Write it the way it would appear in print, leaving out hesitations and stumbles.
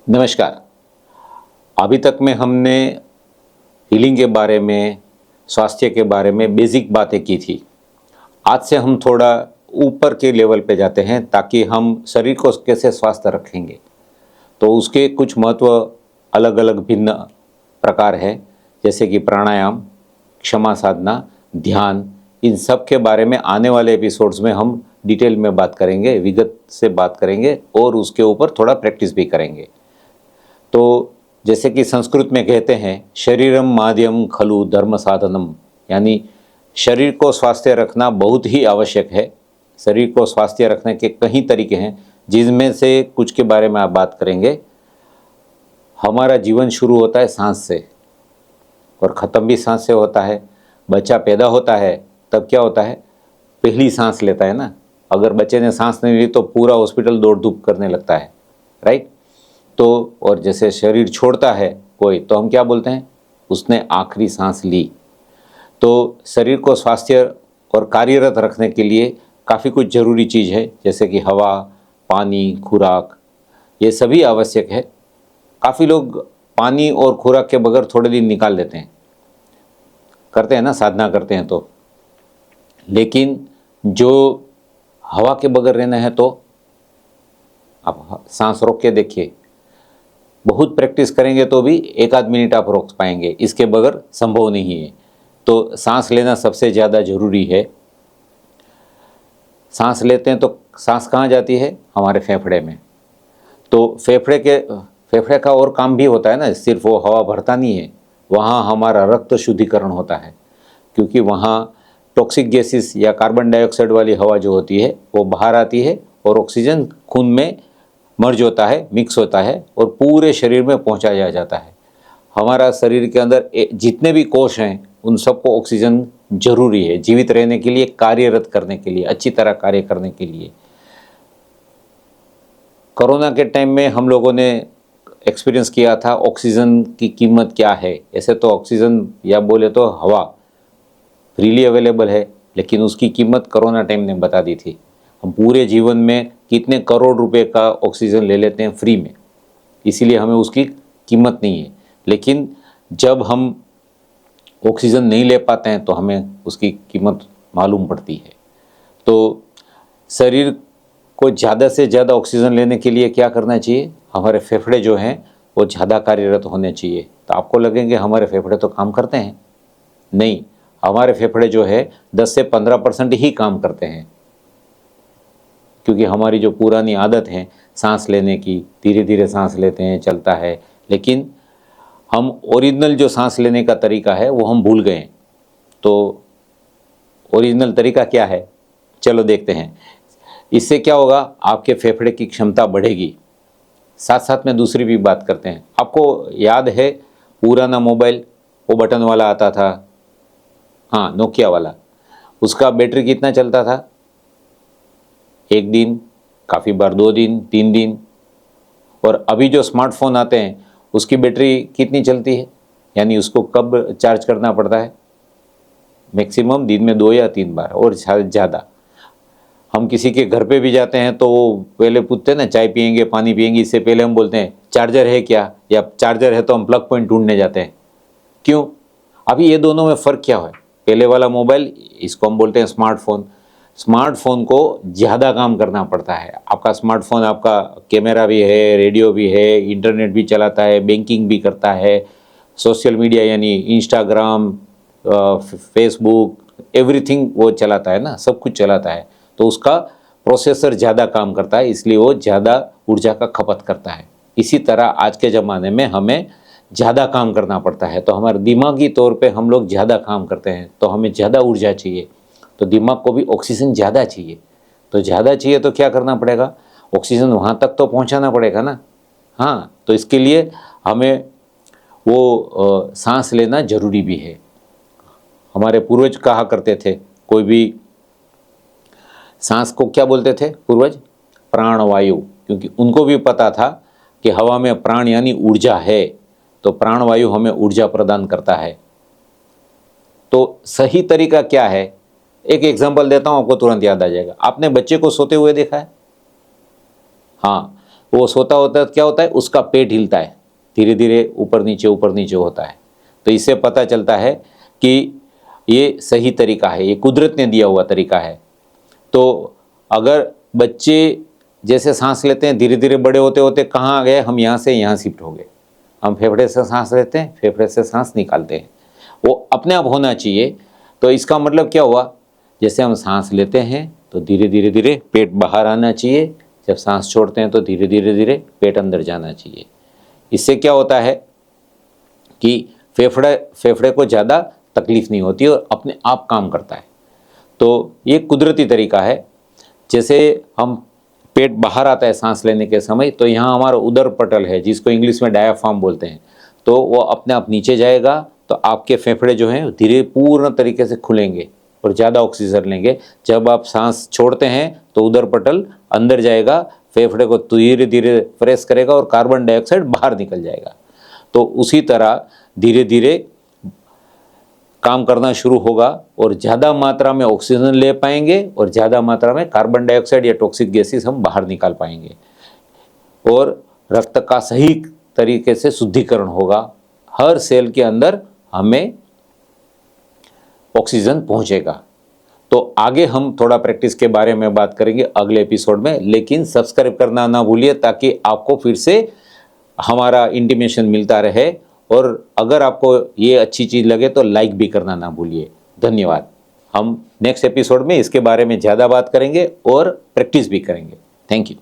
नमस्कार। अभी तक में हमने हीलिंग के बारे में, स्वास्थ्य के बारे में बेसिक बातें की थी। आज से हम थोड़ा ऊपर के लेवल पे जाते हैं ताकि हम शरीर को कैसे स्वस्थ रखेंगे। तो उसके कुछ महत्व अलग अलग भिन्न प्रकार है, जैसे कि प्राणायाम, क्षमा साधना, ध्यान। इन सब के बारे में आने वाले एपिसोड्स में हम डिटेल में बात करेंगे, विगत से बात करेंगे और उसके ऊपर थोड़ा प्रैक्टिस भी करेंगे। तो जैसे कि संस्कृत में कहते हैं, शरीरम माध्यम खलु धर्म साधनम, यानी शरीर को स्वास्थ्य रखना बहुत ही आवश्यक है। शरीर को स्वास्थ्य रखने के कई तरीके हैं, जिनमें से कुछ के बारे में आप बात करेंगे। हमारा जीवन शुरू होता है सांस से और ख़त्म भी सांस से होता है। बच्चा पैदा होता है तब क्या होता है, पहली सांस लेता है ना। अगर बच्चे ने सांस नहीं ली तो पूरा हॉस्पिटल दौड़ धूप करने लगता है, राइट। तो और जैसे शरीर छोड़ता है कोई, तो हम क्या बोलते हैं, उसने आखिरी सांस ली। तो शरीर को स्वास्थ्य और कार्यरत रखने के लिए काफ़ी कुछ ज़रूरी चीज़ है, जैसे कि हवा, पानी, खुराक, ये सभी आवश्यक है। काफ़ी लोग पानी और खुराक के बगैर थोड़े दिन निकाल लेते हैं, करते हैं ना, साधना करते हैं तो। लेकिन जो हवा के बगैर रहना है तो आप सांस रोक के देखिए। बहुत प्रैक्टिस करेंगे तो भी एक आध मिनट आप रोक पाएंगे, इसके बगैर संभव नहीं है। तो सांस लेना सबसे ज़्यादा ज़रूरी है। सांस लेते हैं तो सांस कहाँ जाती है, हमारे फेफड़े में। तो फेफड़े का और काम भी होता है ना, सिर्फ वो हवा भरता नहीं है, वहाँ हमारा रक्त शुद्धिकरण होता है। क्योंकि वहाँ टॉक्सिक गैसेस या कार्बन डाइऑक्साइड वाली हवा जो होती है वो बाहर आती है और ऑक्सीजन खून में मर्ज होता है, मिक्स होता है और पूरे शरीर में पहुंचाया जाता है। हमारा शरीर के अंदर जितने भी कोष हैं उन सबको ऑक्सीजन जरूरी है, जीवित रहने के लिए, कार्यरत करने के लिए, अच्छी तरह कार्य करने के लिए। कोरोना के टाइम में हम लोगों ने एक्सपीरियंस किया था ऑक्सीजन की कीमत क्या है। ऐसे तो ऑक्सीजन या बोले तो हवा फ्रीली अवेलेबल है, लेकिन उसकी कीमत कोरोना टाइम ने बता दी थी। हम पूरे जीवन में कितने करोड़ रुपए का ऑक्सीजन ले लेते हैं फ्री में, इसीलिए हमें उसकी कीमत नहीं है। लेकिन जब हम ऑक्सीजन नहीं ले पाते हैं तो हमें उसकी कीमत मालूम पड़ती है। तो शरीर को ज़्यादा से ज़्यादा ऑक्सीजन लेने के लिए क्या करना चाहिए, हमारे फेफड़े जो हैं वो ज़्यादा कार्यरत होने चाहिए। तो आपको लगेंगे हमारे फेफड़े तो काम करते हैं, नहीं, हमारे फेफड़े जो है 10 से 15% ही काम करते हैं। क्योंकि हमारी जो पुरानी आदत है सांस लेने की, धीरे धीरे सांस लेते हैं, चलता है, लेकिन हम ओरिजिनल जो सांस लेने का तरीका है वो हम भूल गए। तो ओरिजिनल तरीका क्या है, चलो देखते हैं। इससे क्या होगा, आपके फेफड़े की क्षमता बढ़ेगी। साथ साथ में दूसरी भी बात करते हैं। आपको याद है पुराना मोबाइल, वो बटन वाला आता था, हाँ, नोकिया वाला, उसका बैटरी कितना चलता था, एक दिन, काफ़ी बार 2 दिन, 3 दिन। और अभी जो स्मार्टफोन आते हैं उसकी बैटरी कितनी चलती है, यानी उसको कब चार्ज करना पड़ता है, मैक्सिमम दिन में 2 या 3 बार और ज़्यादा। हम किसी के घर पे भी जाते हैं तो वो पहले पूछते हैं ना, चाय पियेंगे, पानी पियेंगे, इससे पहले हम बोलते हैं चार्जर है क्या, या चार्जर है तो हम प्लग पॉइंट ढूंढने जाते हैं। क्यों? अभी ये दोनों में फ़र्क क्या है। पहले वाला मोबाइल, इसको हम बोलते हैं स्मार्टफोन। स्मार्टफोन को ज़्यादा काम करना पड़ता है। आपका स्मार्टफोन, आपका कैमरा भी है, रेडियो भी है, इंटरनेट भी चलाता है, बैंकिंग भी करता है, सोशल मीडिया यानी इंस्टाग्राम, फेसबुक, एवरीथिंग वो चलाता है ना, सब कुछ चलाता है। तो उसका प्रोसेसर ज़्यादा काम करता है, इसलिए वो ज़्यादा ऊर्जा का खपत करता है। इसी तरह आज के ज़माने में हमें ज़्यादा काम करना पड़ता है। तो हमारे दिमागी तौर पे हम लोग ज़्यादा काम करते हैं, तो हमें ज़्यादा ऊर्जा चाहिए, तो दिमाग को भी ऑक्सीजन ज़्यादा चाहिए। तो ज़्यादा चाहिए तो क्या करना पड़ेगा, ऑक्सीजन वहाँ तक तो पहुँचाना पड़ेगा ना। हाँ, तो इसके लिए हमें वो सांस लेना ज़रूरी भी है। हमारे पूर्वज कहा करते थे, कोई भी सांस को क्या बोलते थे पूर्वज, प्राणवायु, क्योंकि उनको भी पता था कि हवा में प्राण यानी ऊर्जा है, तो प्राणवायु हमें ऊर्जा प्रदान करता है। तो सही तरीका क्या है, एक एग्जांपल देता हूँ, आपको तुरंत याद आ जाएगा। आपने बच्चे को सोते हुए देखा है? हाँ, वो सोता होता है, क्या होता है, उसका पेट हिलता है, धीरे धीरे ऊपर नीचे होता है। तो इससे पता चलता है कि ये सही तरीका है, ये कुदरत ने दिया हुआ तरीका है। तो अगर बच्चे जैसे सांस लेते हैं, धीरे धीरे बड़े होते होते कहाँ आ गए, हम यहाँ से यहाँ शिफ्ट हो गए। हम फेफड़े से सांस लेते हैं, फेफड़े से सांस निकालते हैं, वो अपने आप होना चाहिए। तो इसका मतलब क्या हुआ, जैसे हम सांस लेते हैं तो धीरे धीरे पेट बाहर आना चाहिए, जब सांस छोड़ते हैं तो धीरे धीरे पेट अंदर जाना चाहिए। इससे क्या होता है कि फेफड़े को ज़्यादा तकलीफ नहीं होती और अपने आप काम करता है। तो ये कुदरती तरीका है। जैसे हम पेट बाहर आता है सांस लेने के समय, तो यहाँ हमारा उदर पटल है, जिसको इंग्लिश में डायाफ्राम बोलते हैं, तो वो अपने आप नीचे जाएगा, तो आपके फेफड़े जो हैं धीरे पूर्ण तरीके से खुलेंगे और ज़्यादा ऑक्सीजन लेंगे। जब आप सांस छोड़ते हैं तो उदर पटल अंदर जाएगा, फेफड़े को धीरे धीरे प्रेस करेगा और कार्बन डाइऑक्साइड बाहर निकल जाएगा। तो उसी तरह धीरे धीरे काम करना शुरू होगा और ज़्यादा मात्रा में ऑक्सीजन ले पाएंगे और ज़्यादा मात्रा में कार्बन डाइऑक्साइड या टॉक्सिक गैसेस हम बाहर निकाल पाएंगे और रक्त का सही तरीके से शुद्धिकरण होगा। हर सेल के अंदर हमें ऑक्सीजन पहुंचेगा। तो आगे हम थोड़ा प्रैक्टिस के बारे में बात करेंगे अगले एपिसोड में, लेकिन सब्सक्राइब करना ना भूलिए ताकि आपको फिर से हमारा इंटीमेशन मिलता रहे। और अगर आपको ये अच्छी चीज़ लगे तो लाइक भी करना ना भूलिए। धन्यवाद। हम नेक्स्ट एपिसोड में इसके बारे में ज़्यादा बात करेंगे और प्रैक्टिस भी करेंगे। Thank you.